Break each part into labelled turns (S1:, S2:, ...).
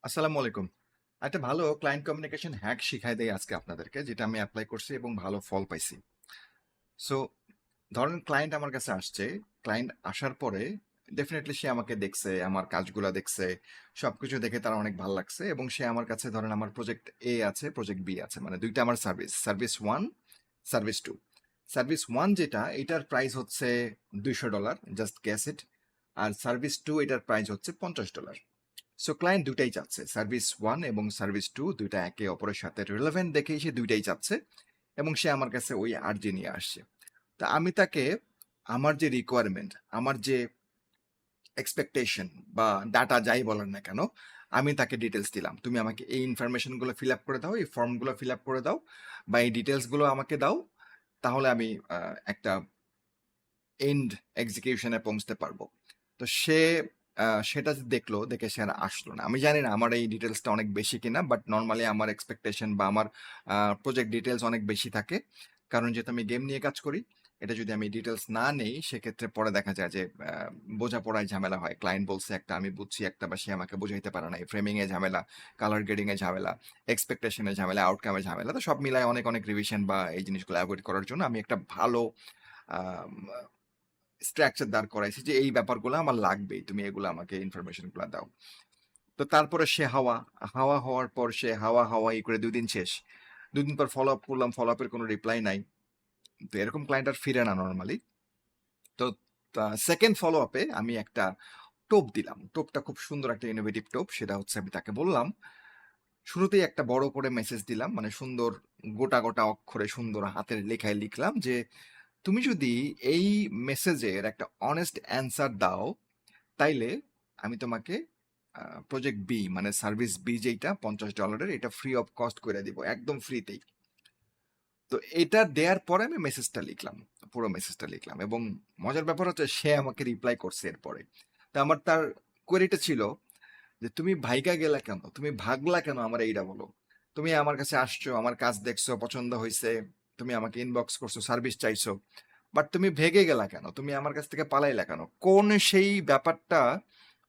S1: আসসালামু আলাইকুম। একটা ভালো ক্লায়েন্ট কমিউনিকেশন হ্যাক শিখাই দেই আজকে আপনাদেরকে, যেটা আমি এপ্লাই করছি এবং ভালো ফল পাইছি। সো ধরেন ক্লায়েন্ট আমার কাছে আসছে। ক্লায়েন্ট আসার পরে ডেফিনিটলি সে আমাকে দেখছে, আমার কাজগুলা দেখছে। সবকিছু দেখে তার অনেক ভাল লাগছে এবং সে আমার কাছে ধরেন আমার প্রজেক্ট A আছে, প্রজেক্ট B আছে। মানে ২ টা আমার সার্ভিস। Service 1, service 2। সার্ভিস 1 যেটা, এটার প্রাইস হচ্ছে $200, জাস্ট গেস ইট। আর সার্ভিস 2 এটার প্রাইস হচ্ছে $50। সো ক্লায়েন্ট দুইটাই চাচ্ছে, সার্ভিস ওয়ান এবং সার্ভিস টু দুইটা একে অপরের সাথে রিলেভেন্ট দেখেই সে দুইটাই চাচ্ছে এবং সে আমার কাছে ওই আর্জি নিয়ে আসছে। তা আমি তাকে আমার যে রিকোয়ারমেন্ট, আমার যে এক্সপেকটেশন বা ডাটা যাই বলেন না কেন, আমি তাকে ডিটেলস দিলাম। তুমি আমাকে এই ইনফরমেশনগুলো ফিল আপ করে দাও, এই ফর্মগুলো ফিল আপ করে দাও বা এই ডিটেলসগুলো আমাকে দাও। তাহলে আমি একটা এন্ড এক্সিকিউশনে পৌঁছতে পারবো। তো সে সেটা দেখলো, দেখে সে আর আসলো না। আমি জানি না আমার এই ডিটেলসটা অনেক বেশি কিনা, বাট নরমালি আমার এক্সপেকটেশন বা আমার প্রজেক্ট ডিটেলস অনেক বেশি থাকে। কারণ যেহেতু আমি গেম নিয়ে কাজ করি, এটা যদি আমি ডিটেলস না নেই সেক্ষেত্রে পরে দেখা যায় যে বোঝাপড়ায় ঝামেলা হয়। ক্লায়েন্ট বলছে একটা, আমি বুঝছি একটা, বা সে আমাকে বুঝাইতে পারে না। ফ্রেমিং এ ঝামেলা, কালার গ্রেডিং এ ঝামেলা, এক্সপেকটেশন এ ঝামেলা, আউটকামে ঝামেলা। তো সব মিলায় অনেক অনেক রিভিশন বা এই জিনিসগুলো অ্যাভয়েড করার জন্য আমি একটা ভালো আম স্ট্রাকচার দাঁড় করাইছি যে এই ব্যাপারগুলো আমার লাগবেই। তুমি এগুলো আমাকে ইনফরমেশন গুলা দাও। তো তারপরে সে হাওয়া হওয়ার পর সে হাওয়াই করে ২ দিন শেষ। ২ দিন পর ফলো আপ করলাম, ফলো আপের কোনো রিপ্লাই নাই। তো এরকম ক্লায়েন্ট আর ফিরে না নরমালি। তো 2nd ফলো আপে আমি একটা টোপ দিলাম। টোপটা খুব সুন্দর একটা ইনোভেটিভ টোপ। সেটা হচ্ছে আমি তাকে বললাম, শুরুতেই একটা বড় করে মেসেজ দিলাম। মানে সুন্দর গোটা, গোটা অক্ষরে সুন্দর হাতের লেখায় লিখলাম যে, "তুমি যদি এই মেসেজের একটা অনেস্ট অ্যান্সার দাও, তাইলে আমি তোমাকে প্রজেক্ট বি মানে সার্ভিস বি যেইটা $50 এটা ফ্রি অফ কস্ট করে দিব, একদম ফ্রিতেই।" তো এটা দেওয়ার পরে আমি মেসেজটা লিখলাম, পুরো মেসেজটা লিখলাম এবং মজার ব্যাপার হচ্ছে সে আমাকে রিপ্লাই করছে এরপরে। তো আমার তার কোয়েরিটা ছিল যে, "তুমি ভাইগা গেলা কেন? তুমি ভাগলা কেন? আমার এইটা বলো। তুমি আমার কাছে আসছো, আমার কাজ দেখছো, পছন্দ হইছে, তুমি আমাকে ইনবক্স করছো, সার্ভিস চাইছো। বাট তুমি ভেগে গেলা কেন? তুমি আমার কাছ থেকে পালাইলা কেন? কোন সেই ব্যাপারটা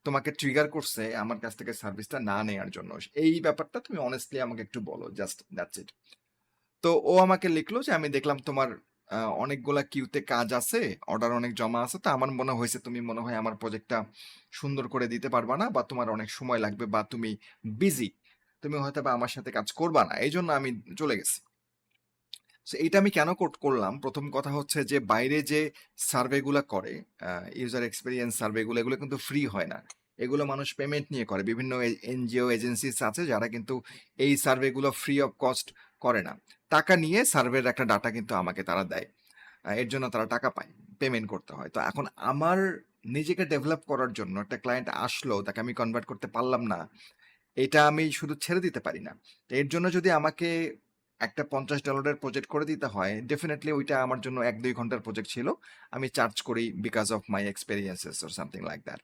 S1: তোমাকে ট্রিগার করছে আমার কাছ থেকে সার্ভিসটা না নেয়ার জন্য? এই ব্যাপারটা তুমি অনেস্টলি আমাকে একটু বলো। Just that's it." তো ও আমাকে লিখলো যে, "আমি দেখলাম তোমার অনেকগুলা কিউতে কাজ আছে, অর্ডার অনেক জমা আছে। তো আমার মনে হয়েছে তুমি মনে হয় আমার প্রজেক্টটা সুন্দর করে দিতে পারবা না, বা তোমার অনেক সময় লাগবে, বা তুমি বিজি। তুমি হয়তোবা আমার সাথে কাজ করবা না। এইজন্য আমি চলে গেছি।" সো এইটা আমি কেন করলাম? ১ম কথা হচ্ছে যে বাইরে যে সার্ভে গুলা করে, ইউজার এক্সপেরিয়েন্স সার্ভে গুলো, এগুলো কিন্তু ফ্রি হয় না। এগুলো মানুষ পেমেন্ট নিয়ে করে। বিভিন্ন এনজিও এজেন্সিস আছে যারা কিন্তু এই সার্ভে গুলো ফ্রি অফ কস্ট করে না। টাকা নিয়ে সার্ভের একটা ডাটা কিন্তু আমাকে তারা দেয়। এর জন্য তারা টাকা পায়। পেমেন্ট করতে হয়। তো এখন আমার নিজেকে ডেভেলপ করার জন্য একটা ক্লায়েন্ট আসলো, তাকে আমি কনভার্ট করতে পারলাম না। এটা আমি শুধু ছেড়ে দিতে পারি না। তো এর জন্য যদি আমাকে একটা $50 প্রজেক্ট করে দিতে হয়, ডেফিনিটলি ওইটা আমার জন্য ১-২ ঘন্টার প্রজেক্ট ছিল। আমি চার্জ করি because of my experiences or something like that.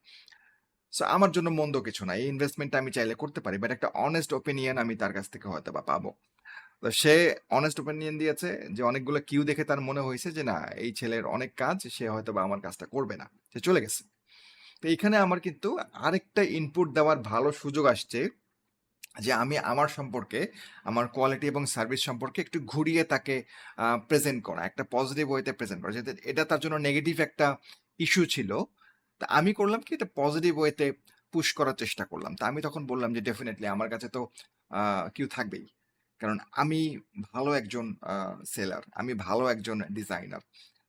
S1: So আমার জন্য মন্দ কিছু না। এই ইনভেস্টমেন্টটা আমি চাইলে করতে পারি। বাট একটা অনেস্ট ওপিনিয়ন আমি তার কাছ থেকে হয়তোবা পাবো। তো সে অনেস্ট ওপিনিয়ন দিয়েছে যে অনেকগুলো কিউ দেখে তার মনে হয়েছে যে না, এই ছেলের অনেক কাজ, সে হয়তোবা আমার কাজটা করবে না। সে চলে গেছে। তো এখানে আমার কিন্তু আরেকটা ইনপুট দেওয়ার ভালো সুযোগ আসছে যে আমি আমার সম্পর্কে, আমার কোয়ালিটি এবং সার্ভিস সম্পর্কে একটু ঘুরিয়ে তাকে প্রেজেন্ট করা, একটা পজিটিভ ওয়েতে প্রেজেন্ট করা। যাতে এটা তার জন্য নেগেটিভ একটা ইস্যু ছিল। তা আমি করলাম কি, এটা পজিটিভ ওয়েতে পুশ করার চেষ্টা করলাম। তা আমি তখন বললাম যে ডেফিনিটলি আমার কাছে তো কিউ থাকবেই। কারণ আমি ভালো একজন সেলার, আমি ভালো একজন ডিজাইনার।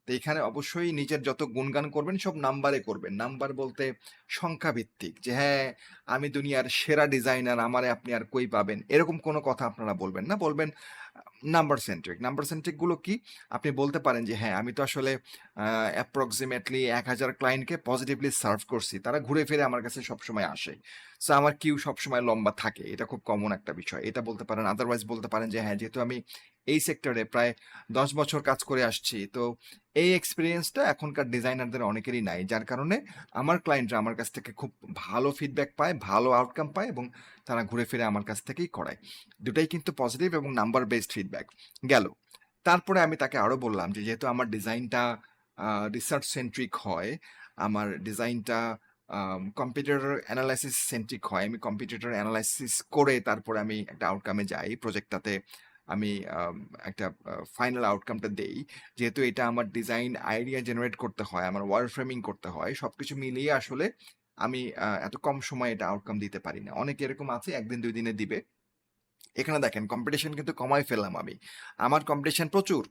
S1: তো এখানে অবশ্যই নিজের যত গুণগান করবেন সব নাম্বারে করবেন। নাম্বার বলতে সংখ্যা ভিত্তিক যে হ্যাঁ, আমি দুনিয়ার সেরা ডিজাইনার, আমারে আপনি আর কই পাবেন? এরকম কোনো কথা আপনারা বলবেন না। বলবেন নাম্বার সেন্ট্রিক। নাম্বার সেন্ট্রিক গুলো কি? আপনি বলতে পারেন যে হ্যাঁ, আমি তো আসলে আ অ্যাপ্রক্সিমেটলি ১,০০০ ক্লায়েন্টকে পজিটিভলি সার্ভ করছি। তারা ঘুরে ফিরে আমার কাছে সবসময় আসে। সো আমার কিউ সবসময় লম্বা থাকে। এটা খুব কমন একটা বিষয়। এটা বলতে পারেন। আদারওয়াইজ বলতে পারেন যে হ্যাঁ, যেহেতু আমি এই সেক্টরে প্রায় ১০ বছর কাজ করে আসছি। তো এই এক্সপেরিয়েন্সটা এখনকার ডিজাইনারদের অনেকেরই নাই। যার কারণে আমার ক্লায়েন্টরা আমার কাছ থেকে খুব ভালো ফিডব্যাক পায়, ভালো আউটকাম পায় এবং তারা ঘুরে ফিরে আমার কাছ থেকেই করায়। দুটাই কিন্তু পজিটিভ এবং নাম্বার বেসড ফিডব্যাক। গেল। তারপরে আমি তাকে আরো বললাম যে যেহেতু আমার ডিজাইনটা রিসার্চ সেন্ট্রিক হয়, আমার ডিজাইনটা কম্পিটিটর অ্যানালাইসিস সেন্ট্রিক হয়। আমি কম্পিটিটর অ্যানালাইসিস করে তারপরে আমি একটা আউটকামে যাই। প্রজেক্টটাতে আমি আম একটা ফাইনাল আউটকামটা দেই। যেহেতু এটা আমার ডিজাইন আইডিয়া জেনারেট করতে হয়, আমার ওয়ার ফ্রেমিং করতে হয়। সবকিছু মিলিয়ে আসলে আমি এত কম সময়ে এটা আউটকাম দিতে পারি না। অনেকে এরকম আছে ১ দিন ২ দিনে দিবে। এখানে দেখেন কম্পিটিশন কিন্তু কমায় ফেললাম আমি। আমার কম্পিটিশন প্রচুর।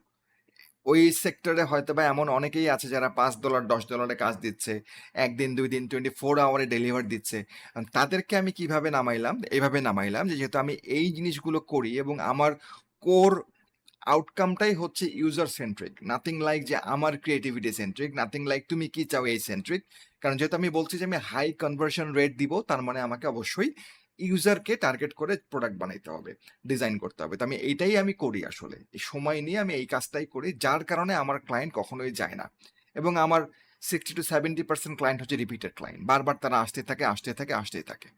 S1: ওই সেক্টরে হয়তোবা এমন অনেকেই আছে যারা $৫, $১০ এ কাজ দিচ্ছে। ১ দিন ২ দিন 24 আওয়ারে ডেলিভার দিচ্ছে। তাদেরকে আমি কিভাবে নামাইলাম? এভাবে নামাইলাম যে যেহেতু আমি এই জিনিসগুলো করি এবং আমার কোর আউটকামটাই হচ্ছে ইউজার সেন্ট্রিক। নাথিং লাইক যে আমার ক্রিয়েটিভিটি সেন্ট্রিক, নাথিং লাইক তুমি কি চাও এই সেন্ট্রিক। কারণ যেহেতু আমি বলছি যে আমি হাই কনভার্সন রেট দিব, তার মানে আমাকে অবশ্যই ইউজারকে টার্গেট করে প্রোডাক্ট বানাইতে হবে, ডিজাইন করতে হবে। তো আমি এইটাই আমি করি আসলে। এই সময় নিয়ে আমি এই কাজটাই করি, যার কারণে আমার ক্লায়েন্ট কখনোই যায় না। এবং আমার 60-70% ক্লায়েন্ট হচ্ছে রিপিটেড ক্লায়েন্ট। বারবার তারা আসতে থাকে, আসতে থাকে, আসতেই থাকে।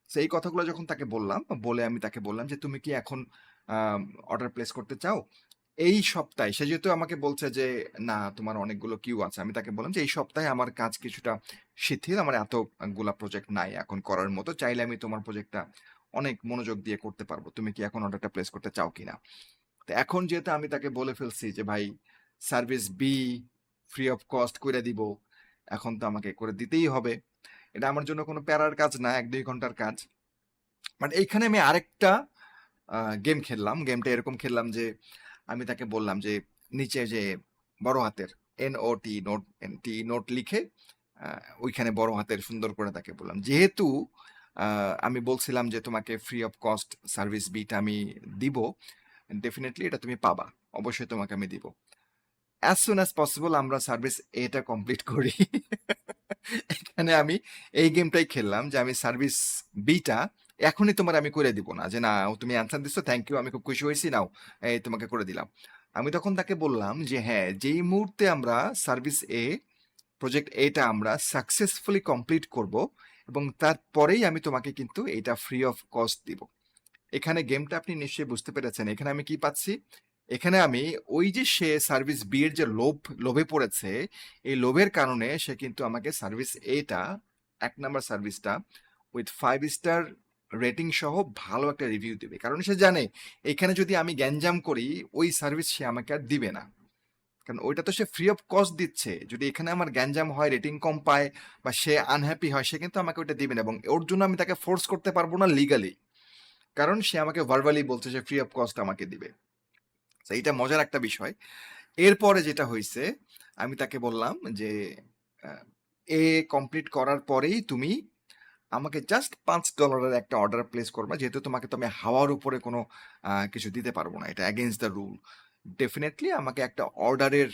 S1: সো এই কথাগুলো যখন তাকে বললাম, বলে আমি তাকে বললাম যে, "তুমি কি এখন অর্ডার প্লেস করতে চাও?" এই সপ্তাহে সে যেহেতু আমাকে বলছে যে, "না, তোমার অনেকগুলো কিউ আছে।" আমি তাকে বললাম যে, "এই সপ্তাহে আমার কাজ কিছুটা শিথিল। আমার এতগুলা প্রজেক্ট নাই এখন করার মতো। চাইলে আমি তোমার প্রজেক্টটা অনেক মনোযোগ দিয়ে করতে পারবো। তুমি কি এখন অর্ডারটা প্লেস করতে চাও কিনা?" তো এখন যেহেতু আমি তাকে বলে ফেলছি যে, "ভাই, service be free of cost কইরা দিব। এখন তো আমাকে করে দিতেই হবে।" এটা আমার জন্য কোনো প্যারার কাজ না, ১-২ ঘন্টার কাজ। বাট এইখানে আমি আরেকটা গেম খেললাম। গেমটা এরকম খেললাম যে, আমি তাকে বললাম যে, নিচে যে বড় হাতের NOT নোট NT নোট লিখে আ ওইখানে বড় হাতের সুন্দর করে তাকে বললাম। যেহেতু আ আমি বলছিলাম যে, তোমাকে free of cost service beta আমি দিব। ডেফিনিটলি এটা তুমি পাবা। অবশ্যই তোমাকে আমি দিব। as soon as possible আমরা সার্ভিস A টা কমপ্লিট করি। এখানে আমি এই গেমটাই খেললাম যে আমি সার্ভিস B টা এখনই তোমার আমি করে দিব না। যে না তুমি অ্যানসার দিছো, থ্যাংক ইউ, আমি খুব খুশি হয়েছি, নাও এই তোমাকে করে দিলাম। আমি তখন তাকে বললাম যে হ্যাঁ, যেই মুহূর্তে আমরা সার্ভিস A প্রজেক্ট A টা আমরা সাকসেসফুলি কমপ্লিট করব এবং তারপরেই আমি তোমাকে কিন্তু এটা ফ্রি অফ কস্ট দিব। এখানে গেমটা আপনি নিশ্চয়ই বুঝতে পেরেছেন। এখানে আমি কি পাচ্ছি? এখানে আমি ওই যে সে সার্ভিস বি এর যে লোভে পড়েছে, এই লোভের কারণে সে কিন্তু আমাকে সার্ভিস এ টা ১ নাম্বার সার্ভিসটা উইথ 5 স্টার রেটিং সহ ভালো একটা রিভিউ দিবে। কারণ সে জানে এখানে যদি আমি গ্যাঞ্জাম করি, ওই সার্ভিস সে আমাকে আর দিবে না। কারণ ওইটা তো সে ফ্রি অফ কস্ট দিচ্ছে। যদি এখানে আমার গ্যাঞ্জাম হয়, রেটিং কম পায় বা সে আনহ্যাপি হয়, সে কিন্তু আমাকে ওইটা দিবে না এবং ওর জন্য আমি তাকে ফোর্স করতে পারবো না লিগালি। কারণ সে আমাকে ভার্বালি বলছে যে ফ্রি অফ কস্ট আমাকে দিবে। তো এইটা মজার একটা বিষয়। এরপরে যেটা হইছে, আমি তাকে বললাম যে, আ এ কমপ্লিট করার পরেই তুমি আমাকে জাস্ট $৫ এর একটা অর্ডার প্লেস করবা। যেহেতু তোমাকে তো আমি হাওয়ার উপরে কোনো কিছু দিতে পারব না। এটা এগেইনস্ট দ্য রুল। ডেফিনিটলি আমাকে একটা অর্ডারের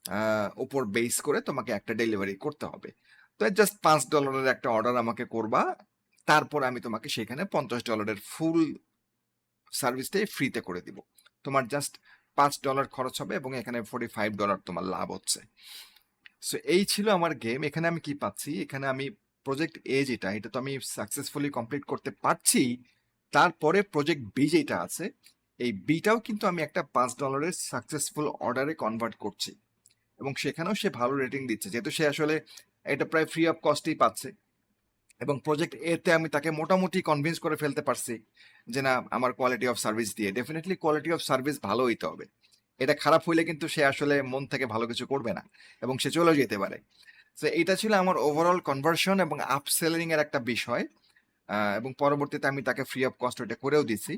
S1: আ উপর বেস করে তোমাকে একটা ডেলিভারি করতে হবে। তো জাস্ট $৫ এর একটা অর্ডার আমাকে করবা। তারপর আমি তোমাকে সেখানে $৫০ এর ফুল সার্ভিসটাই ফ্রিতে করে দিব। তোমার জাস্ট $৫ খরচ হবে এবং এখানে $45 তোমার লাভ হচ্ছে। সো এই ছিল আমার গেম। এখানে আমি কি পাচ্ছি? এখানে আমি প্রজেক্ট A যেটা, এটা তো আমি সাকসেসফুলি কমপ্লিট করতে পারছি। তারপরে প্রজেক্ট B যেটা আছে, এই B টাও কিন্তু আমি একটা $৫ এর সাকসেসফুল অর্ডারে কনভার্ট করছি। এবং সেখানেও সে ভালো রেটিং দিচ্ছে। যেহেতু সে আসলে এটা প্রায় ফ্রি অফ কস্টেই পাচ্ছে। এবং প্রজেক্ট এ তে আমি তাকে মোটামুটি কনভিন্স করে ফেলতে পারছি যে না, আমার কোয়ালিটি অফ সার্ভিস দিয়ে ডেফিনেটলি কোয়ালিটি অফ সার্ভিস ভালো হইতে হবে। এটা খারাপ হইলে কিন্তু সে আসলে মন থেকে ভালো কিছু করবে না এবং সে চলেও যেতে পারে। তো এটা ছিল আমার ওভারঅল কনভার্সন এবং আপসেলিং এর একটা বিষয়। এবং পরবর্তীতে আমি তাকে ফ্রি অফ কস্ট ওটা করেও দিছি,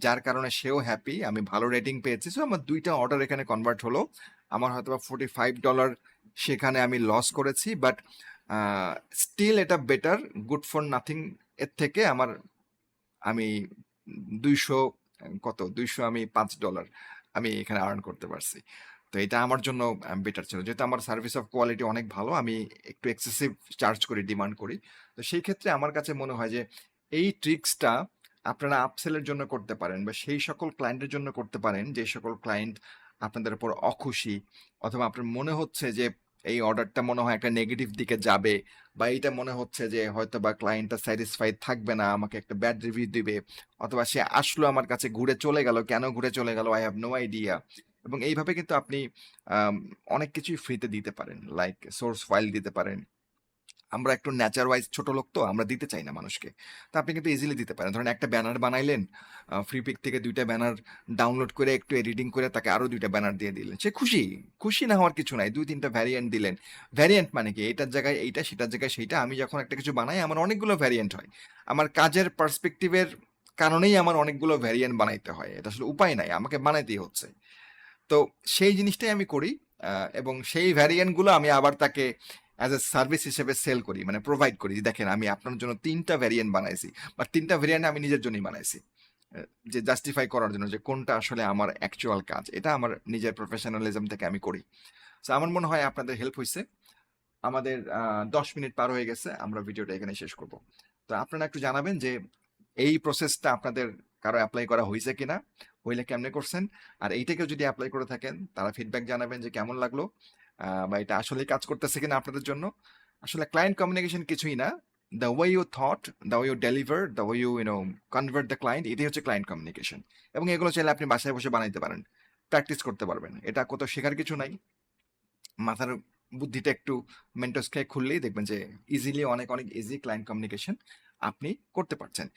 S1: যার কারণে সেও হ্যাপি, আমি ভালো রেটিং পেয়েছি। সো আমার ২ টা অর্ডার এখানে কনভার্ট হলো। আমার হয়তোবা $45 সেখানে আমি লস করেছি, বাট স্টিল এটা বেটার, গুড ফর নাথিং এর থেকে আমি ২০০ কত ২০০ আমি $৫ আমি এখানে আর্ন করতে পারছি। তো এটা আমার জন্য বেটার ছিল। যেহেতু আমার সার্ভিস অফ কোয়ালিটি অনেক ভালো, আমি একটু এক্সেসিভ চার্জ করি, ডিমান্ড করি। তো সেই ক্ষেত্রে আমার কাছে মনে হয় যে এই ট্রিক্সটা আপনারা আপসেল এর জন্য করতে পারেন বা সেই সকল ক্লায়েন্টের জন্য করতে পারেন যে সকল ক্লায়েন্ট আপনাদের উপর অখুশি, অথবা আপনার মনে হচ্ছে যে এই অর্ডারটা মনে হয় একটা নেগেটিভ দিকে যাবে, বা এইটা মনে হচ্ছে যে হয়তোবা ক্লায়েন্টটা স্যাটিসফাইড থাকবে না, আমাকে একটা ব্যাড রিভিউ দিবে, অথবা সে আসলো আমার কাছে ঘুরে চলে গেল, কেন ঘুরে চলে গেল আই হ্যাভ নো আইডিয়া। এবং এইভাবে কিন্তু আপনি আম অনেক কিছুই ফ্রিতে দিতে পারেন। লাইক সোর্স ফাইল দিতে পারেন, আমরা একটু নেচার ওয়াইজ ছোট লোক তো আমরা দিতে চাই না মানুষকে। তো আপনি কিন্তু ইজিলি দিতে পারেন। ধরেন একটা ব্যানার বানাইলেন, ফ্রি পিক থেকে ২ টা ব্যানার ডাউনলোড করে একটু এডিটিং করে তাকে আরো ২ টা ব্যানার দিয়ে দিলেন। সে খুশি। খুশি না হওয়ার কিছু নাই। ২-৩ টা ভ্যারিয়েন্ট দিলেন। ভ্যারিয়েন্ট মানে কি? এটার জায়গায় এইটা, সেটার জায়গায় সেইটা। আমি যখন একটা কিছু বানাই আমার অনেকগুলো ভ্যারিয়েন্ট হয়। আমার কাজের পার্সপেক্টিভ এর কারণেই আমার অনেকগুলো ভ্যারিয়েন্ট বানাইতে হয়। এটা আসলে উপায় নাই। আমাকে বানাইতেই হচ্ছে। তো সেই জিনিসটাই আমি করি, এবং সেই ভ্যারিয়েন্ট গুলো আমি আবার তাকে অ্যাজ এ সার্ভিস হিসেবে সেল করি, মানে প্রোভাইড করি যে, দেখেন আমি আপনার জন্য ৩ টা ভ্যারিয়েন্ট বানাইছি, বা ৩ টা ভ্যারিয়েন্ট আমি নিজের জন্যই বানাইছি, যে জাস্টিফাই করার জন্য যে কোনটা আসলে আমার অ্যাকচুয়াল কাজ, এটা আমার নিজের প্রফেশনালিজম থেকে আমি করি। তো আমার মনে হয় আপনাদের হেল্প হয়েছে। আমাদের ১০ মিনিট পার হয়ে গেছে, আমরা ভিডিওটা এখানে শেষ করব। তো আপনারা একটু জানাবেন যে এই প্রসেসটা আপনাদের কারো অ্যাপ্লাই করা হয়েছে কিনা, হইলে কেমনে করছেন, আর এইটাকেও যদি অ্যাপ্লাই করে থাকেন তারা ফিডব্যাক জানাবেন যে কেমন লাগলো, বা এটা আসলেই কাজ করতেছে কিনা আপনাদের জন্য। আসলে ক্লায়েন্ট কমিউনিকেশন কিছুই না, the way you thought, the way you deliver, the way you convert the client, এটাই হচ্ছে ক্লায়েন্ট কমিউনিকেশন। এবং এগুলো চাইলে আপনি বাসায় বসে বানাইতে পারেন, প্র্যাকটিস করতে পারবেন, এটা কোথাও শেখার কিছু নাই। মাথার বুদ্ধিটা একটু মেন্টস খেয়ে খুললেই দেখবেন যে ইজিলি, অনেক অনেক ইজি ক্লায়েন্ট কমিউনিকেশন আপনি করতে পারছেন।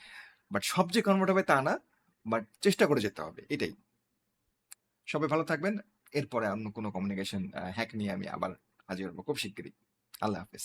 S1: বাট সব যে কনভার্ট হবে তা না, বাট চেষ্টা করে যেতে হবে, এটাই। সবাই ভালো থাকবেন। এরপরে অন্য কোনো কমিউনিকেশন হ্যাক নিয়ে আমি আবার হাজির হবো খুব শিগগিরই। আল্লাহ হাফেজ।